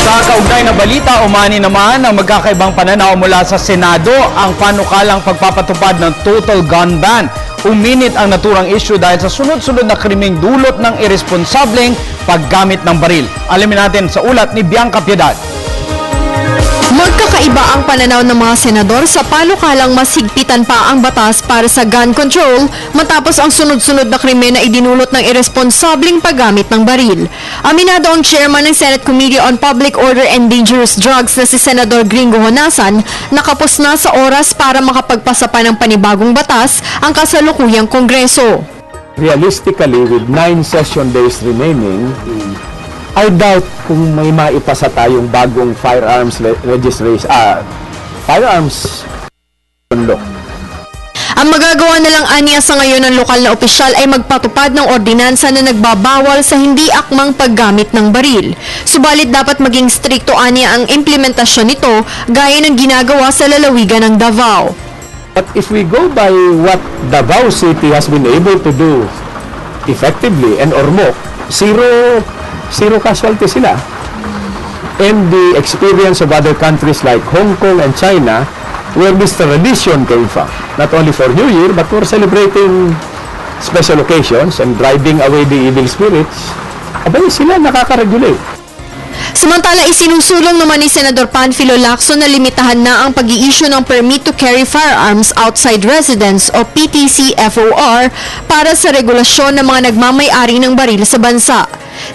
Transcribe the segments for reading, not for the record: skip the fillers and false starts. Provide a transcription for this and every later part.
Sa kaugnay na balita, umani naman ang magkakaibang pananaw mula sa Senado ang panukalang pagpapatupad ng total gun ban. Uminit ang naturang issue dahil sa sunod-sunod na krimeng dulot ng irresponsableng paggamit ng baril. Alamin natin sa ulat ni Bianca Piedad. Magkakaiba ang pananaw ng mga senador sa panukalang mas higpitan pa ang batas para sa gun control matapos ang sunod-sunod na krimen na idinulot ng irresponsableng paggamit ng baril. Aminado ang chairman ng Senate Committee on Public Order and Dangerous Drugs na si Senador Gringo Honasan na kapos na sa oras para makapagpasa pa ng panibagong batas ang kasalukuyang Kongreso. Realistically, with 9 session days remaining, I doubt kung may maipasa tayong bagong firearms registration, firearms law. Ang magagawa na lang aniya sa ngayon ng lokal na opisyal ay magpatupad ng ordinansa na nagbabawal sa hindi akmang paggamit ng baril. Subalit dapat maging strikto aniya ang implementasyon nito gaya ng ginagawa sa lalawigan ng Davao. But if we go by what Davao City has been able to do effectively and Ormoc, zero casualty sila. And the experience of other countries like Hong Kong and China, where this tradition came from, not only for New Year, but for celebrating special occasions and driving away the evil spirits, abay sila nakaka-regulate. Samantala, isinusulong naman ni Senador Panfilo Lacson na limitahan na ang pag-i-issue ng Permit to Carry Firearms Outside Residence o PTC-FOR para sa regulasyon ng mga nagmamay-ari ng baril sa bansa.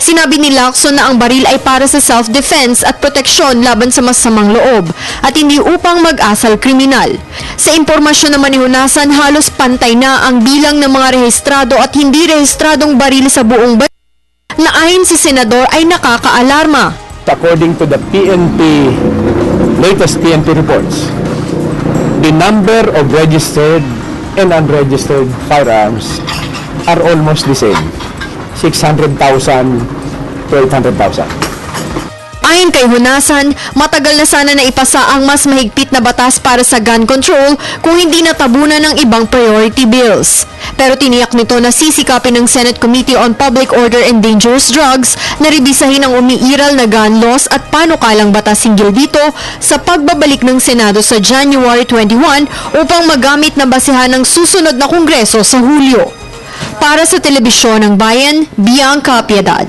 Sinabi ni Lacson na ang baril ay para sa self-defense at proteksyon laban sa masamang loob at hindi upang mag-asal kriminal. Sa impormasyon naman ni Honasan, halos pantay na ang bilang ng mga rehistrado at hindi rehistradong baril sa buong bansa na ayon si Senador ay nakakaalarma. According to the latest PNP reports, the number of registered and unregistered firearms are almost the same. 600,000 to 800,000. Ayon kay Honasan, matagal na sana naipasa ang mas mahigpit na batas para sa gun control kung hindi natabunan ng ibang priority bills. Pero tiniyak nito na sisikapin ng Senate Committee on Public Order and Dangerous Drugs na rebisahin ang umiiral na gun laws at panukalang batas hinggil dito sa pagbabalik ng Senado sa January 21 upang magamit na basehan ng susunod na Kongreso sa Hulyo. Para sa Telebisyon ng Bayan, Bianca Piedad.